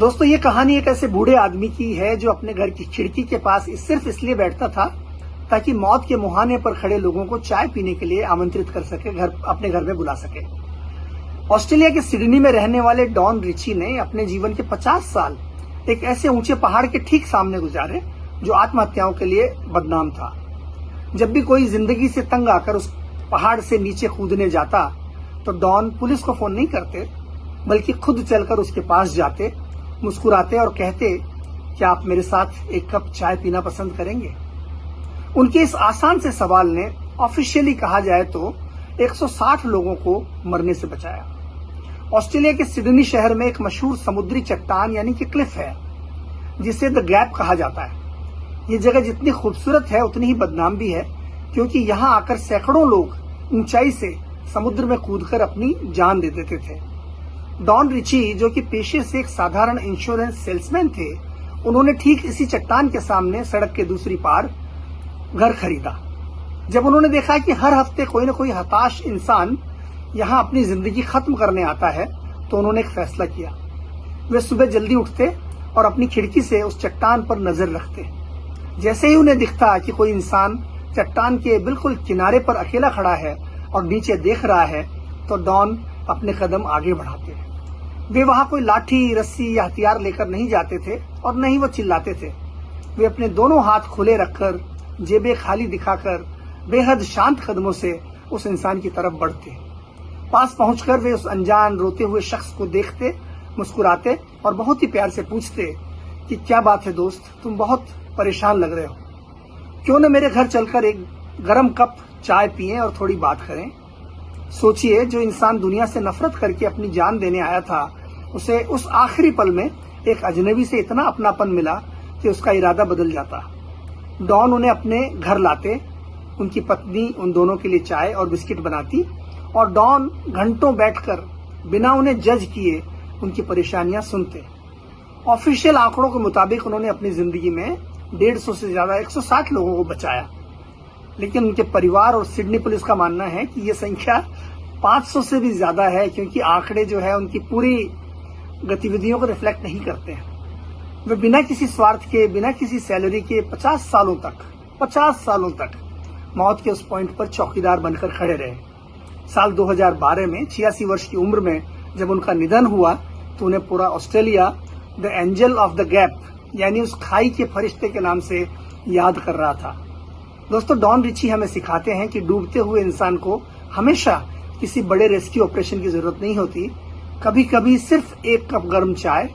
दोस्तों, ये कहानी एक ऐसे बूढ़े आदमी की है जो अपने घर की खिड़की के पास सिर्फ इसलिए बैठता था ताकि मौत के मुहाने पर खड़े लोगों को चाय पीने के लिए आमंत्रित कर सके, अपने घर में बुला सके। ऑस्ट्रेलिया के सिडनी में रहने वाले डॉन रिची ने अपने जीवन के 50 साल एक ऐसे ऊंचे पहाड़ के ठीक सामने गुजारे जो आत्महत्याओं के लिए बदनाम था। जब भी कोई जिंदगी से तंग आकर उस पहाड़ से नीचे कूदने जाता तो डॉन पुलिस को फोन नहीं करते, बल्कि खुद चलकर उसके पास जाते, मुस्कुराते और कहते, क्या आप मेरे साथ एक कप चाय पीना पसंद करेंगे? उनके इस आसान से सवाल ने ऑफिशियली कहा जाए तो 160 लोगों को मरने से बचाया। ऑस्ट्रेलिया के सिडनी शहर में एक मशहूर समुद्री चट्टान यानी कि क्लिफ है, जिसे द गैप कहा जाता है। ये जगह जितनी खूबसूरत है उतनी ही बदनाम भी है, क्योंकि यहाँ आकर सैकड़ों लोग ऊंचाई से समुद्र में कूदकर अपनी जान दे देते थे। डॉन रिची, जो कि पेशे से एक साधारण इंश्योरेंस सेल्समैन थे, उन्होंने ठीक इसी चट्टान के सामने सड़क के दूसरी पार घर खरीदा। जब उन्होंने देखा कि हर हफ्ते कोई न कोई हताश इंसान यहाँ अपनी जिंदगी खत्म करने आता है, तो उन्होंने एक फैसला किया। वे सुबह जल्दी उठते और अपनी खिड़की से उस चट्टान पर नजर रखते। जैसे ही उन्हें दिखता कि कोई इंसान चट्टान के बिल्कुल किनारे पर अकेला खड़ा है और नीचे देख रहा है, तो डॉन अपने कदम आगे बढ़ाते। वे वहां कोई लाठी, रस्सी या हथियार लेकर नहीं जाते थे और न ही वो चिल्लाते थे। वे अपने दोनों हाथ खुले रखकर, जेबें खाली दिखाकर, बेहद शांत कदमों से उस इंसान की तरफ बढ़ते। पास पहुंचकर वे उस अनजान रोते हुए शख्स को देखते, मुस्कुराते और बहुत ही प्यार से पूछते कि क्या बात है दोस्त, तुम बहुत परेशान लग रहे हो। क्यों न मेरे घर चलकर एक गर्म कप चाय पिएं और थोड़ी बात करें। सोचिए, जो इंसान दुनिया से नफरत करके अपनी जान देने आया था, उसे उस आखिरी पल में एक अजनबी से इतना अपनापन मिला कि उसका इरादा बदल जाता। डॉन उन्हें अपने घर लाते, उनकी पत्नी उन दोनों के लिए चाय और बिस्किट बनाती और डॉन घंटों बैठकर बिना उन्हें जज किए उनकी परेशानियां सुनते। ऑफिशियल आंकड़ों के मुताबिक उन्होंने अपनी जिंदगी में 150 से ज्यादा 160 लोगों को बचाया, लेकिन उनके परिवार और सिडनी पुलिस का मानना है कि यह संख्या 500 से भी ज्यादा है, क्योंकि आंकड़े जो है उनकी पूरी गतिविधियों को रिफ्लेक्ट नहीं करते हैं। वे बिना किसी स्वार्थ के, बिना किसी सैलरी के 50 सालों तक मौत के उस पॉइंट पर चौकीदार बनकर खड़े रहे। साल 2012 में 86 वर्ष की उम्र में जब उनका निधन हुआ तो उन्हें पूरा Australia the angel of the gap यानी उस खाई के फरिश्ते के नाम से याद कर रहा था। दोस्तों, डॉन रिची हमें सिखाते हैं कि डूबते हुए इंसान को हमेशा किसी बड़े रेस्क्यू ऑपरेशन की जरूरत नहीं होती। कभी कभी सिर्फ एक कप गर्म चाय